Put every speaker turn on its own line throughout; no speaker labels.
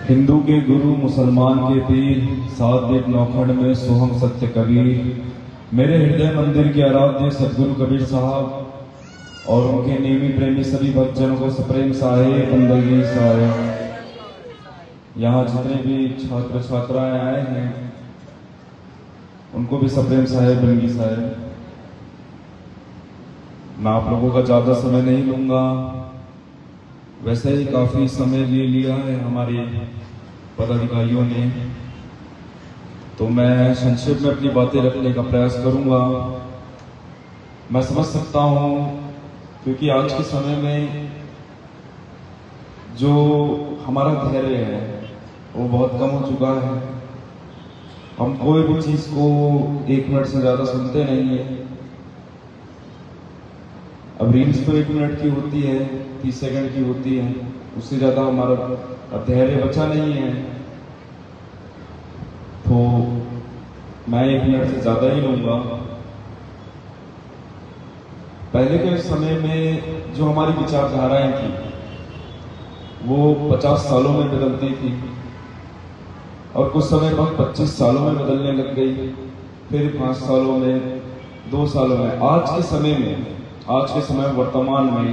हिंदू के गुरु, मुसलमान के पीर, सात देव नौखंड में सोहम सत्य कबीर, मेरे हृदय मंदिर के आराध्य सदगुरु कबीर साहब और उनके नेमी प्रेमी सभी भक्तजनों को सप्रेम साहे बंदगी साहे। यहाँ जितने भी छात्र छात्राएं आए हैं उनको भी सप्रेम साहे बंदगी साहे। मैं आप लोगों का ज्यादा समय नहीं लूंगा, वैसे ही काफी समय ले लिया है हमारे पदाधिकारियों ने, तो मैं संक्षेप में अपनी बातें रखने का प्रयास करूंगा। मैं समझ सकता हूं क्योंकि आज के समय में जो हमारा धैर्य है वो बहुत कम हो चुका है। हम कोई भी चीज को 1 मिनट से ज्यादा सुनते नहीं है। अब रील्स तो 1 मिनट की होती है, 30 सेकंड की होती है, उससे ज्यादा हमारा धैर्य बचा नहीं है, तो मैं 1 मिनट से ज्यादा ही लूंगा। पहले के समय में जो हमारी विचारधाराएं थी वो 50 सालों में बदलती थी और कुछ समय बाद 25 सालों में बदलने लग गई, फिर 5 सालों में, 2 सालों में। आज के समय वर्तमान में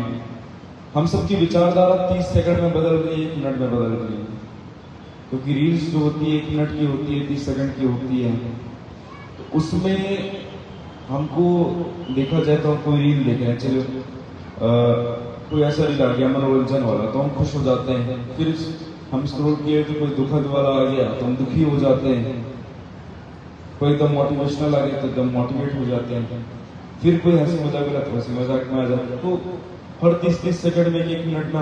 हम सबकी विचारधारा 30 सेकंड में बदल गई, 1 मिनट में बदल गई, क्योंकि रील्स जो होती है 1 मिनट की होती है, 30 सेकंड की होती है। तो उसमें हमको देखा जाए तो कोई रील देख रहे हैं, चलो कोई ऐसा रील आ गया मनोरंजन वाला तो हम खुश हो जाते हैं, फिर हम स्क्रॉल किए तो कोई दुखद वाला आ गया तो हम दुखी हो जाते हैं, कोई एकदम मोटिवेशनल आ गया तो एकदम मोटिवेट हो जाते हैं, फिर कोई हंसी मजाक वाला तो हंसी मजाक में आ जाता है। तो हर 30-30 सेकंड में 1 मिनट में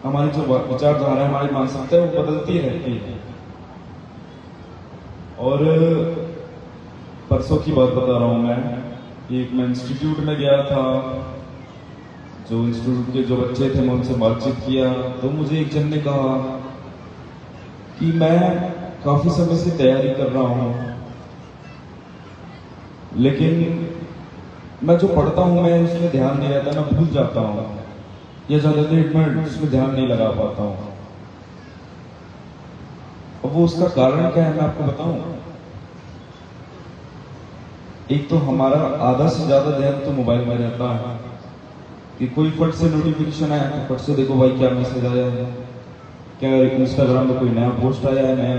हमारी जो विचारधारा है, हमारी मानसिकता है वो बदलती रहती है। और परसों की बात बता रहा हूं मैं इंस्टीट्यूट में गया था, जो इंस्टीट्यूट के जो बच्चे थे मैं उनसे बातचीत किया, तो मुझे एक जन ने कहा कि मैं काफी समय से तैयारी कर रहा हूं, लेकिन मैं जो पढ़ता हूं मैं उसमें ध्यान नहीं रहता, मैं भूल जाता हूं या ज्यादा देर मैं उसमें ध्यान नहीं लगा पाता हूं। अब वो उसका कारण क्या है मैं आपको बताऊं। एक तो हमारा आधा से ज्यादा ध्यान तो मोबाइल में रहता है कि कोई फट से नोटिफिकेशन आया तो फट से देखो भाई क्या मैसेज आया है, क्या इंस्टाग्राम में कोई नया पोस्ट आया है, नया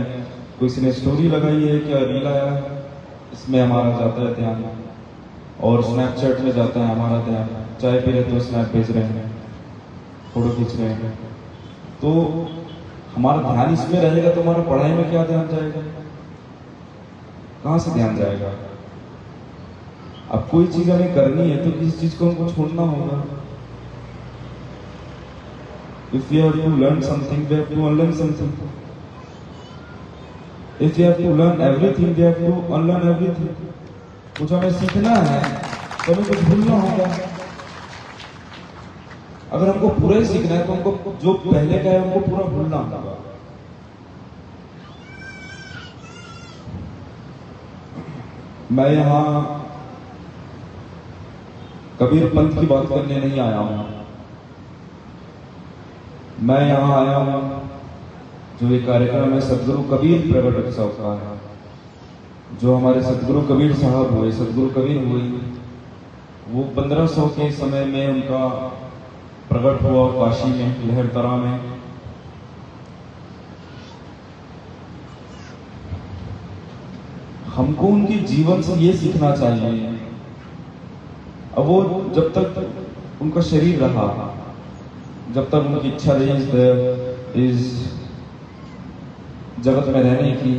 किसी ने स्टोरी लगाई है, क्या रील आया है, इसमें हमारा जाता है ध्यान। और स्नैपचैट में जाता है हमारा ध्यान, चाय पी रहे तो स्नैप भेज रहे हैं, फोटो खींच रहे हैं, तो हमारा ध्यान इसमें रहेगा तो हमारा पढ़ाई में क्या ध्यान जाएगा, कहां से ध्यान जाएगा। अब कोई चीज हमें करनी है तो किसी चीज को हमको छोड़ना होगा। If we have to learn something, we have to unlearn something. If we have to learn everything, we have to unlearn everything. कुछ हमें सीखना है तो हमें कुछ भूलना होगा। अगर हमको पूरा ही सीखना है तो हमको जो पहले का है हमको पूरा भूलना होगा। मैं यहाँ कबीर पंथ की बात करने नहीं आया हूं, मैं यहां आया हूं जो ये कार्यक्रम है सदगुरु कबीर प्रगट उत्सव का है। जो हमारे सदगुरु कबीर साहब हुए, सदगुरु कबीर हुए, वो 1500 के समय में उनका प्रकट हुआ काशी में, लहरतरा में। हमको उनके जीवन से ये सीखना चाहिए। अब वो जब तक उनका शरीर रहा, जब तक उनकी इच्छा रही इस जगत में रहने की,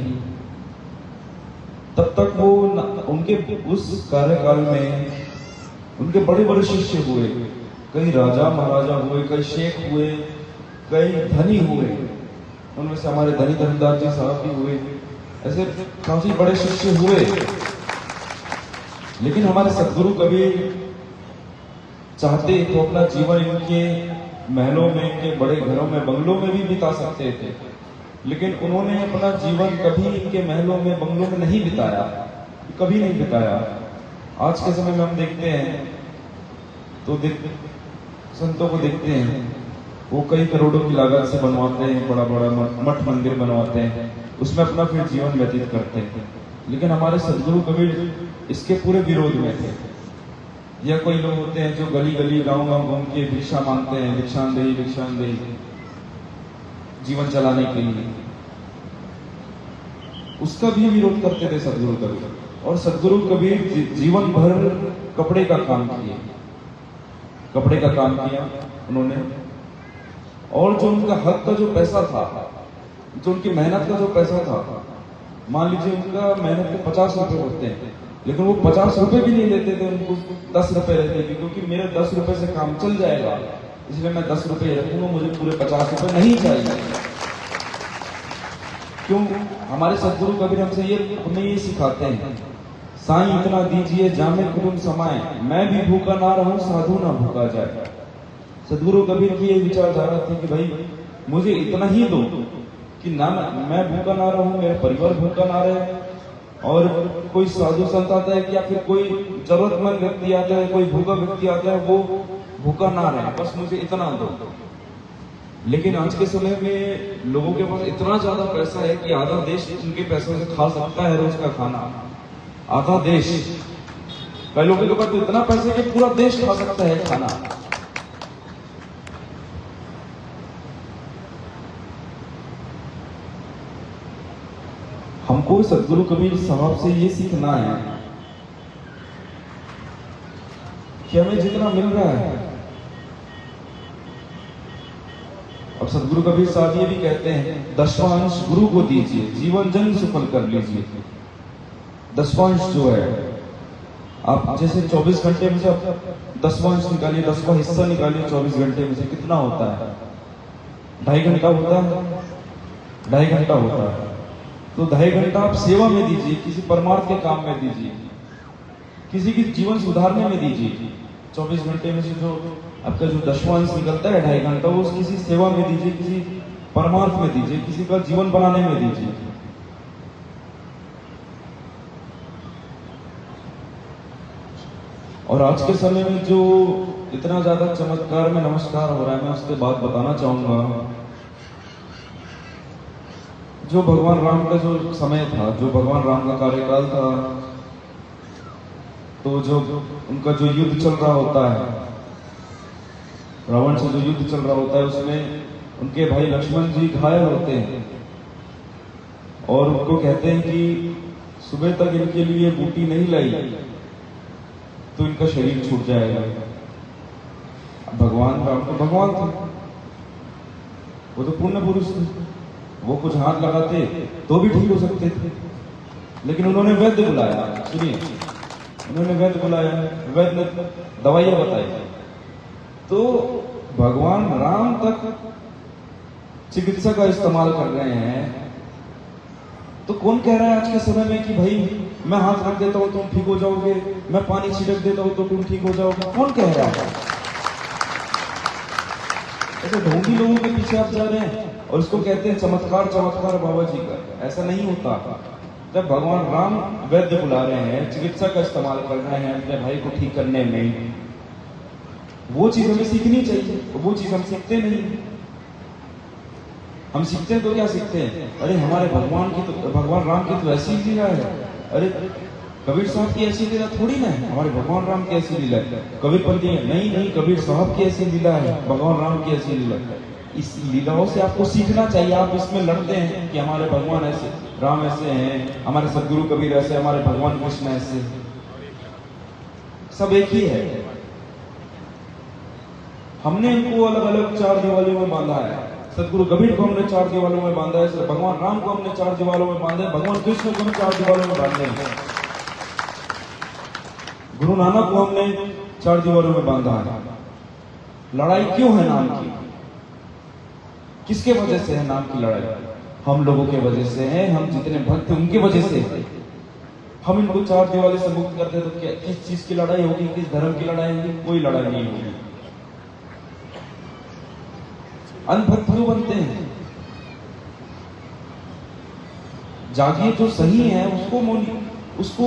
तब तक वो उनके उस कार्यकाल में उनके बड़े बड़े शिष्य हुए, कई राजा महाराजा हुए, कई शेख हुए, कई धनी हुए, उनमें से हमारे धनी धनदास जी साहब भी हुए, ऐसे काफी बड़े शिष्य हुए। लेकिन हमारे सदगुरु कबीर चाहते तो अपना जीवन इनके महलों में, इनके बड़े घरों में, बंगलों में भी बिता सकते थे, लेकिन उन्होंने अपना जीवन कभी इनके महलों में, बंगलों में नहीं बिताया, कभी नहीं बिताया। आज के समय में हम देखते हैं तो संतों को देखते हैं, वो कई करोड़ों की लागत से बनवाते हैं, बड़ा बड़ा मठ मंदिर बनवाते हैं, उसमें अपना फिर जीवन व्यतीत करते हैं। लेकिन हमारे सदगुरु कबीर इसके पूरे विरोध में थे। या कोई लोग होते हैं जो गली गली गांव गांव घूम के भिक्षा मांगते हैं, भिक्षांदेही जीवन चलाने के लिए, उसका भी विरोध करते थे सदगुरु कबीर। और सदगुरु कबीर जीवन भर कपड़े का काम किए, कपड़े का काम किया उन्होंने। और जो उनका हक का जो पैसा था, जो उनकी मेहनत का जो पैसा था, मान लीजिए उनका मेहनत के 50 रुपए होते हैं, लेकिन वो 50 रुपए भी नहीं लेते थे, उनको 10 रुपए रहते थे, क्योंकि मेरे 10 रुपए से काम चल जाएगा, इसलिए मैं 10 रुपए रखूंगा, मुझे पूरे 50 रुपए नहीं चाहिए। क्यों? हमारे सदगुरु कबीर हमें ये सिखाते हैं, साईं इतना दीजिए जामे कुटुंब समाए, मैं भी भूखा ना रहूं साधु ना भूखा जाए। सदगुरु कबीर की ये विचारधारा थी कि भाई मुझे इतना ही दो कि ना मैं भूखा ना रहूं, मेरा परिवार भूखा ना रहे, और कोई साधु संत आता है या फिर कोई जरूरतमंद व्यक्ति आता है, कोई भूखा व्यक्ति आता है, वो भूखा ना रहे, बस मुझे इतना दो। लेकिन आज के समय में लोगों के पास इतना ज्यादा पैसा है कि आधा देश उनके पैसों से खा सकता है रोज का खाना, आधा देश। कई लोगों के पास तो इतना पैसा है कि पूरा देश खा सकता है खाना। हमको सदगुरु कबीर साहब से ये सीखना है कि हमें जितना मिल रहा है, अब सदगुरु कबीर साहब ये भी कहते हैं, दशवांश गुरु को दीजिए, जीवन जन सफल कर लीजिए। दशवांश जो है, आप जैसे 24 घंटे में से आप दशवांश निकालिए, 10वां हिस्सा निकालिए 24 घंटे में से, कितना होता है? 2.5 घंटा होता है, 2.5 घंटा होता है। तो 2.5 घंटा आप सेवा में दीजिए, किसी परमार्थ के काम में दीजिए, किसी की जीवन सुधारने में दीजिए। 24 घंटे में से जो आपका जो दशवांश निकलता है 2.5 घंटा, वो किसी सेवा में दीजिए, किसी परमार्थ में दीजिए, किसी का जीवन बनाने में दीजिए। और आज के समय में जो इतना ज्यादा चमत्कार में नमस्कार हो रहा है, मैं उसके बाद बताना चाहूंगा। जो भगवान राम का जो समय था, जो भगवान राम का कार्यकाल था, तो जो उनका जो युद्ध चल रहा होता है, रावण से जो युद्ध चल रहा होता है, उसमें उनके भाई लक्ष्मण जी घायल होते हैं और उनको कहते हैं कि सुबह तक इनके लिए बूटी नहीं लाई तो इनका शरीर छूट जाएगा। भगवान राम तो भगवान थे, वो तो पुण्य पुरुष थे, वो कुछ हाथ लगाते तो भी ठीक हो सकते थे, लेकिन उन्होंने वैद्य बुलाया। सुनिए, उन्होंने वैद्य बुलाया, वैद्य ने दवाइयां बताई, तो भगवान राम तक चिकित्सा का इस्तेमाल कर रहे हैं। तो कौन कह रहा है आज के समय में कि भाई मैं हाथ रख देता हूं तुम ठीक हो जाओगे, मैं पानी छिड़क देता हूं तो तुम ठीक हो जाओगे? कौन कह रहा है? ऐसे ढोंगी लोगों के पीछे आप जा रहे हैं और उसको कहते हैं चमत्कार, चमत्कार बाबा जी का। ऐसा नहीं होता। जब भगवान राम वैद्य बुला रहे हैं, चिकित्सा का इस्तेमाल कर रहे हैं अपने भाई को ठीक करने में, वो चीज हमें सीखनी चाहिए। वो चीज हम सीखते नहीं। हम सीखते हैं तो क्या सीखते हैं? अरे हमारे भगवान की तो, भगवान राम की तो ऐसी लीला है। अरे कबीर साहब की ऐसी लीला थोड़ी ना है, हमारे भगवान राम की ऐसी लीला है। कबीर पंथी नहीं नहीं, कबीर साहब की ऐसी लीला है, भगवान राम की ऐसी लीला है। इस लीलाओं से आपको सीखना चाहिए। आप इसमें लड़ते हैं कि हमारे भगवान ऐसे, राम ऐसे हैं, हमारे सदगुरु कबीर ऐसे, हमारे भगवान कृष्ण ऐसे। सब एक ही है। हमने इनको अलग अलग 4 दीवारों में बांधा है। सदगुरु कबीर को हमने 4 दीवारों में बांधा है, भगवान राम को हमने 4 दीवारों में बांधा है, भगवान कृष्ण को हम 4 दीवारों में बांधे हैं, गुरु नानक को हमने 4 दीवारों में बांधा है। लड़ाई क्यों है नाम की? किसके वजह से है नाम की लड़ाई? हम लोगों के वजह से है। हम जितने भक्त हैं उनकी वजह से है। हम इनको 4 दीवारों से मुक्त करते तो क्या किस चीज की लड़ाई होगी? किस धर्म की लड़ाई होगी? कोई लड़ाई नहीं होगी। अनभक्त क्यों बनते हैं? जागिए, जो सही है उसको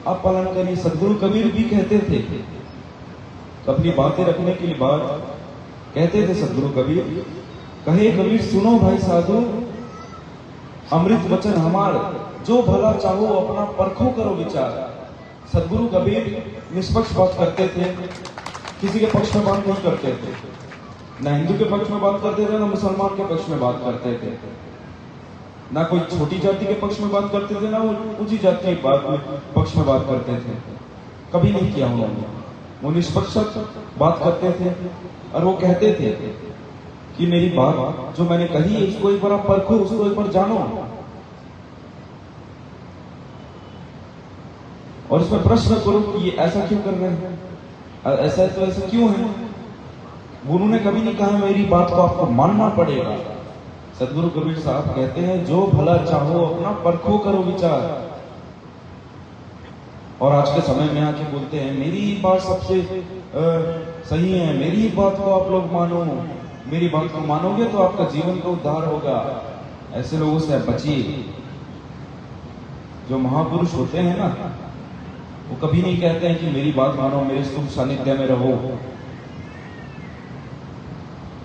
आप पालन करिए। सदगुरु कबीर भी कहते थे, अपनी बातें रखने के लिए बात कहते थे सदगुरु कबीर, कहे कबीर सुनो भाई साधु, अमृत वचन हमार, जो भला चाहो अपना परखो करो विचार। सदगुरु कबीर निष्पक्ष बात करते थे, किसी के पक्ष में बात नहीं करते थे, ना हिंदू के पक्ष में बात करते थे, ना मुसलमान के पक्ष में बात करते थे, ना कोई छोटी जाति के पक्ष में बात करते थे, ना वो ऊंची जाति के पक्ष में बात करते थे। कभी नहीं किया उन्होंने। वो निष्पक्ष बात करते थे और वो कहते थे कि मेरी बात जो मैंने कही है उसको एक बार आप परखो, उसको एक बार जानो और इसमें प्रश्न करो कि ये ऐसा क्यों कर रहे हैं, ऐसा तो ऐसा क्यों है। उन्होंने कभी नहीं कहा मेरी बात को आपको मानना पड़ेगा। सदगुरु कबीर साहब कहते हैं जो भला चाहो अपना परखो करो विचार। और आज के समय में आके बोलते हैं मेरी बात सबसे सही है, मेरी बात को आप लोग मानो, मेरी बात को मानोगे तो आपका जीवन का उद्धार होगा। ऐसे लोगों से बचिए। जो महापुरुष होते हैं ना, वो कभी नहीं कहते हैं कि मेरी बात मानो, मेरे सुख सानिध्य में रहो,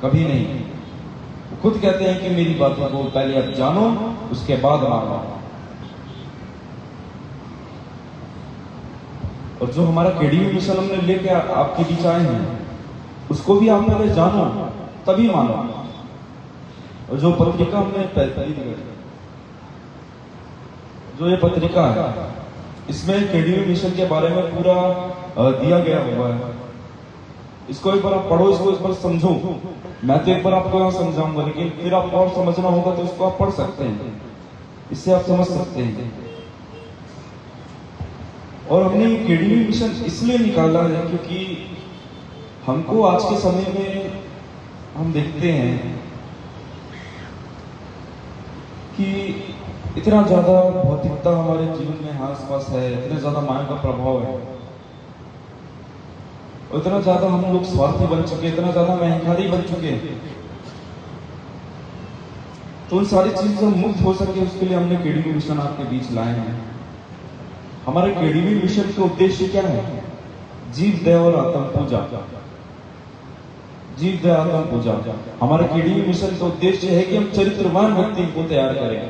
कभी नहीं। वो खुद कहते हैं कि मेरी बातों को पहले आप जानो, उसके बाद मानो। और जो हमारा केडीयू मिशन हमने लेके आपके बीच आए हैं, उसको भी आप पहले जानो तभी मानो। और जो पत्रिका हमने जो ये पत्रिका है, इसमें केडीयू मिशन के बारे में पूरा दिया गया हुआ है। इसको एक बार आप पढ़ो, इसको एक बार समझो। मैं तो एक बार आपको यहाँ समझाऊंगा, लेकिन फिर आपको और समझना होगा तो इसको आप पढ़ सकते हैं, इससे आप समझ सकते हैं। और हमने केडीयू मिशन इसलिए निकाला है क्योंकि हमको आज के समय में हम देखते हैं कि इतना ज्यादा भौतिकता हमारे जीवन में आसपास है, इतना ज्यादा माया का प्रभाव है, इतना ज्यादा हम लोग स्वार्थी बन चुके, इतना ज्यादा महंगाई बन चुके हैं। तो उन सारी चीजों से मुक्त हो सके उसके लिए हमने केडीयू मिशन आपके बीच लाए हैं। हमारे केडीयू मिशन के उद्देश्य क्या है? जीव दया और आत्म पूजा। जीव दया आत्म पूजा हमारे केडीयू मिशन का उद्देश्य है कि हम चरित्रवान व्यक्ति को तैयार करें,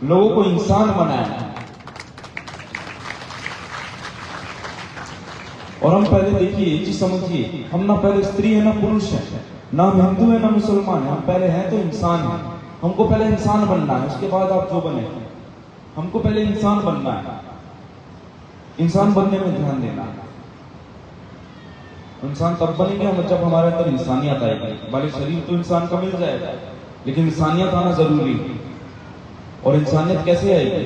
लोगों को इंसान बनाएं। और हम पहले देखिए, ये चीज समझिए, हम ना पहले स्त्री है ना पुरुष है, ना हम हिंदू है ना मुसलमान है, हम पहले हैं तो इंसान है। हमको पहले इंसान बनना है, उसके बाद आप जो बने, हमको पहले इंसान बनना है। इंसान बनने में ध्यान देना। इंसान तब बनेंगे जब हमारे अंदर इंसानियत आएगी। भले शरीर तो इंसान का मिल जाएगा, लेकिन इंसानियत आना जरूरी है। और इंसानियत कैसे आएगी?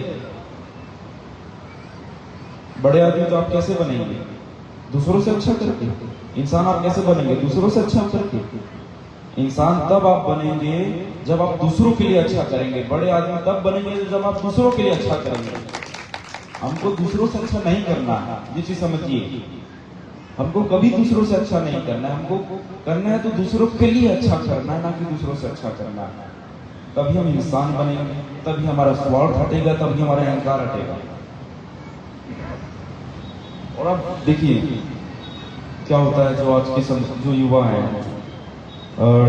बड़े आदमी तो आप कैसे बनेंगे? दूसरों से अच्छा करके। इंसान आप कैसे बनेंगे? दूसरों से अच्छा करके। इंसान तब आप बनेंगे जब आप दूसरों के लिए अच्छा करेंगे। बड़े आदमी तब बनेंगे जब आप दूसरों के लिए अच्छा करेंगे। हमको दूसरों से अच्छा नहीं करना है, ये चीज समझिए। हमको कभी दूसरों से अच्छा नहीं करना है। हमको करना है तो दूसरों के लिए अच्छा करना है, ना कि दूसरों से अच्छा करना है। तभी हम इंसान बनेंगे, तभी हमारा स्वार्थ हटेगा, तभी हमारा अहंकार हटेगा। और अब देखिए क्या होता है, जो आज के जो युवा है, और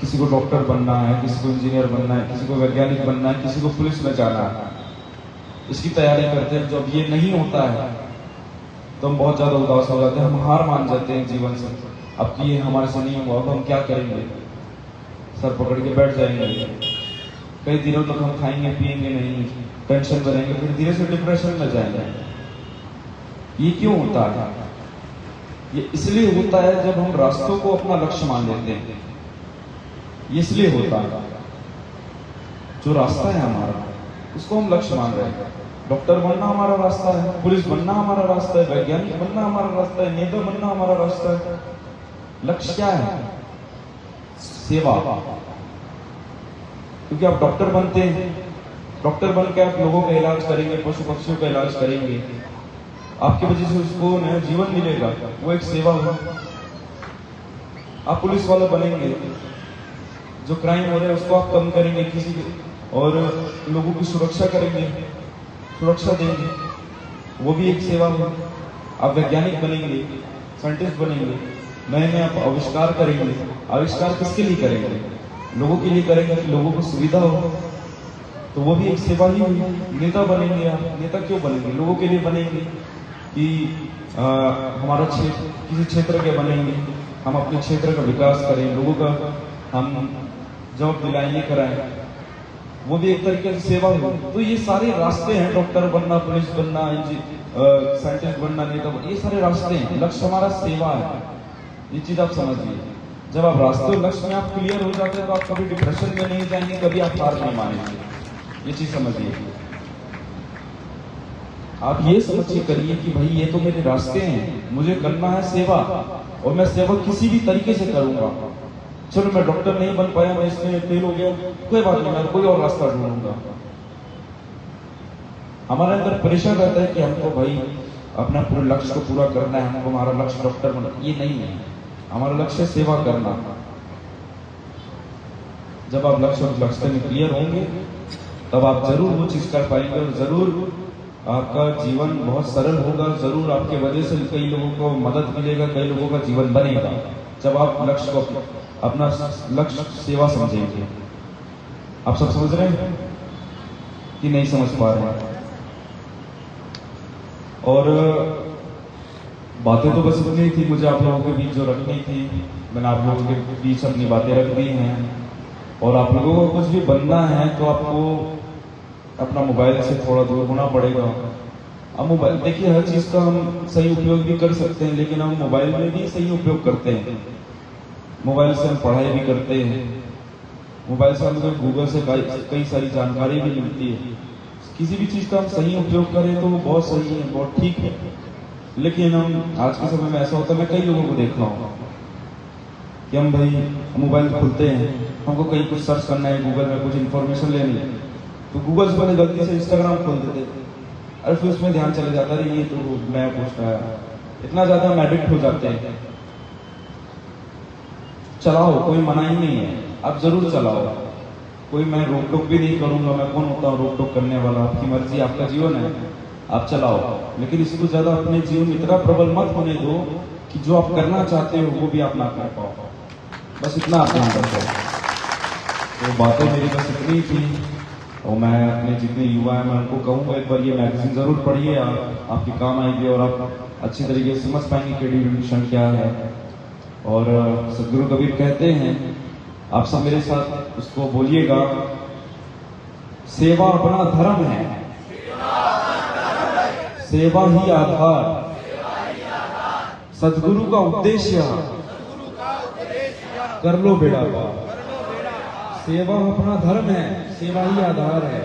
किसी को डॉक्टर बनना है, किसी को इंजीनियर बनना है, किसी को वैज्ञानिक बनना है, किसी को पुलिस में जाना है, इसकी तैयारी करते हैं। जब ये नहीं होता है तो हम बहुत ज्यादा उदास हो जाते हैं, हम हार मान जाते हैं जीवन से। अब कि ये हमारे से नहीं हुआ, अब हम क्या करेंगे? सर पकड़ के बैठ जाएंगे। कई दिनों तक हम खाएंगे पिएंगे नहीं, टेंशन में रहेंगे, फिर धीरे से डिप्रेशन में जाएंगे। ये क्यों होता है? ये इसलिए होता है जब हम रास्तों को अपना लक्ष्य मान लेते हैं। ये इसलिए होता है, जो रास्ता है हमारा उसको हम लक्ष्य मान रहे हैं। डॉक्टर बनना हमारा रास्ता है, पुलिस बनना हमारा रास्ता है, वैज्ञानिक बनना हमारा रास्ता है, नेता बनना हमारा रास्ता है। लक्ष्य क्या है? सेवा। क्योंकि आप डॉक्टर बनते हैं, डॉक्टर बन के आप लोगों का इलाज करेंगे, पशु पक्षियों का इलाज करेंगे, आपकी वजह से उसको नया जीवन मिलेगा, वो एक सेवा होगा। आप पुलिस वाला बनेंगे, जो क्राइम हो रहे हैं उसको आप कम करेंगे, किसी और लोगों की सुरक्षा करेंगे, सुरक्षा देंगे, वो भी एक सेवा है। आप वैज्ञानिक बनेंगे, साइंटिस्ट बनेंगे, नए नए आप आविष्कार करेंगे। आविष्कार किसके लिए करेंगे? लोगों के लिए करेंगे कि लोगों को सुविधा हो, तो वो भी एक सेवा ही हुई। नेता बनेंगे आप, नेता क्यों बनेंगे? लोगों के लिए बनेंगे कि हमारा क्षेत्र, किसी क्षेत्र के बनेंगे, हम अपने क्षेत्र का विकास करें, लोगों का हम जॉब दिलाएं, ये कराएं, वो भी एक तरीके से सेवा हो। तो ये सारे रास्ते हैं, डॉक्टर बनना, पुलिस बनना, साइंटिस्ट बनना, नेता बनना, ये सारे रास्ते हैं। लक्ष्य हमारा सेवा है, ये चीज आप समझिए। जब आप रास्ते और लक्ष्य में आप क्लियर हो जाते हैं तो आप कभी डिप्रेशन में नहीं जाएंगे, कभी आप हार नहीं मानेंगे, ये चीज समझिए। आप ये समझिए करिए कि भाई ये तो मेरे रास्ते हैं, मुझे करना है सेवा, और मैं सेवा किसी भी तरीके से करूंगा। चलो मैं डॉक्टर नहीं बन पाया, मैं इसमें फेल हो गया, कोई बात नहीं, मैं कोई और रास्ता ढूंढूंगा। हमारे अंदर प्रेशर रहता है कि हमको भाई अपना पूरे लक्ष्य को पूरा करना है, हमको हमारा लक्ष्य डॉक्टर बनना, ये नहीं है। हमारा लक्ष्य सेवा करना। जब आप लक्ष्य में क्लियर होंगे तब आप जरूर वो चीज कर पाएंगे, और जरूर आपका जीवन बहुत सरल होगा। जरूर आपके वजह से कई लोगों को मदद मिलेगा, कई लोगों का जीवन बनेगा, जब आप लक्ष्य को, अपना लक्ष्य सेवा समझेंगे। आप सब समझ रहे हैं कि नहीं समझ पा रहे हैं? और बातें तो बस इतनी थी मुझे आप लोगों के बीच जो रखनी थी, मैंने आप लोगों के बीच अपनी बातें रख दी हैं। और आप लोगों को कुछ भी बनना है तो आपको अपना मोबाइल से थोड़ा दूर होना पड़ेगा। अब मोबाइल, देखिए हर चीज का हम सही उपयोग भी कर सकते हैं, लेकिन हम मोबाइल में भी सही उपयोग करते हैं। मोबाइल से हम पढ़ाई भी करते हैं, मोबाइल से हमको गूगल से कई सारी जानकारी भी मिलती है। किसी भी चीज का हम सही उपयोग करें तो वो बहुत सही है, बहुत ठीक है। लेकिन हम आज के समय में ऐसा होता है, मैं कई लोगों को देख रहा हूँ कि हम भाई मोबाइल खोलते हैं, हमको कहीं कुछ सर्च करना है, गूगल में कुछ इन्फॉर्मेशन लेनी है, तो गूगल से पहले गलती से इंस्टाग्राम खोल देते, अरे फिर उसमें ध्यान चले जाता है, ये तो नया पोस्ट आया, इतना ज्यादा हम एडिक्ट हो जाते हैं। चलाओ, कोई मना ही नहीं है, आप जरूर चलाओ, कोई मैं रोक टोक भी नहीं करूंगा। मैं कौन होता हूँ रोक टोक करने वाला? आपकी मर्जी, आपका जीवन है, आप चलाओ, लेकिन इसको ज्यादा अपने जीवन में इतना प्रबल मत होने दो कि जो आप करना चाहते हो वो भी आप ना कर पाओ। बस इतना आप ध्यान रखो। तो बातें मेरी बस इतनी थी, और मैं अपने जितने युवा हैं मैं उनको कहूँगा एक बार ये मैगजीन जरूर पढ़िए, आपके काम आएगी और आप अच्छी तरीके से समझ पाएंगे कि एजुकेशन क्या है। और सदगुरु कबीर कहते हैं, आप सब मेरे साथ उसको बोलिएगा, सेवा अपना धर्म है, सेवा ही आधार, सदगुरु का उद्देश्य कर लो बेड़ा पार। सेवा अपना धर्म है, सेवा ही आधार है।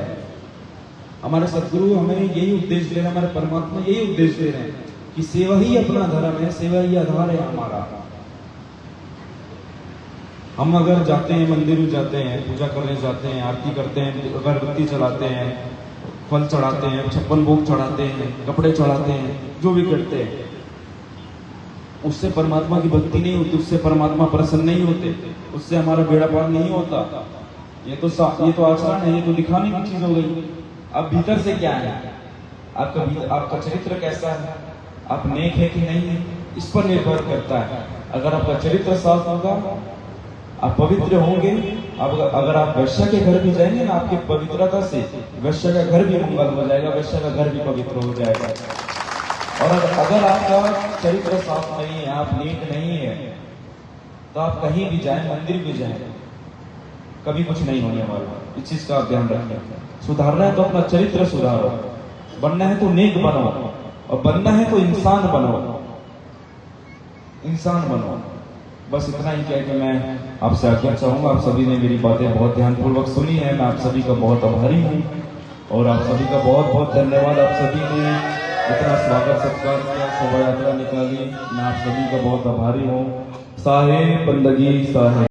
हमारे सदगुरु हमें यही उपदेश दे रहे हैं, हमारे परमात्मा यही उपदेश दे रहे हैं कि सेवा ही अपना धर्म है, सेवा ही आधार है हमारा। हम अगर जाते हैं मंदिर में, जाते हैं पूजा करने जाते हैं, आरती करते हैं, अगरबत्ती चलाते हैं, फल चढ़ाते हैं, 56 भोग चढ़ाते हैं, कपड़े चढ़ाते हैं, जो भी करते हैं, उससे परमात्मा की भक्ति नहीं होती, उससे परमात्मा प्रसन्न नहीं होते, उससे हमारा बेड़ा पार नहीं होता। ये तो आचरण है, ये तो दिखाने की चीज हो गई। अब भीतर से क्या है, आपका चरित्र कैसा है, आप नेक है कि नहीं है, इस पर निर्भर करता है। अगर आपका चरित्र साफ होगा, आप पवित्र होंगे। अब अगर आप वैश्या के घर भी जाएंगे ना, आपकी पवित्रता से वैश्या का घर भी मंगल हो जाएगा, वैश्या का घर भी पवित्र हो जाएगा। और अगर आपका चरित्र साफ नहीं है, आप नेक नहीं है, तो आप कहीं भी जाए, मंदिर भी जाए, कभी कुछ नहीं होने वाला। इस चीज का आप ध्यान रखें। सुधारना है तो अपना चरित्र सुधारो, बनना है तो नेक बनो, और बनना है तो इंसान बनो, इंसान बनो। बस इतना ही कह के मैं आपसे आज्ञा चाहूंगा। आप सभी ने मेरी बातें बहुत ध्यानपूर्वक सुनी है, मैं आप सभी का बहुत आभारी हूँ, और आप सभी का बहुत बहुत धन्यवाद। आप सभी ने इतना स्वागत सत्कार किया, शोभा यात्रा निकाली, मैं आप सभी का बहुत आभारी हूँ। साहेब बंदगी साहेब।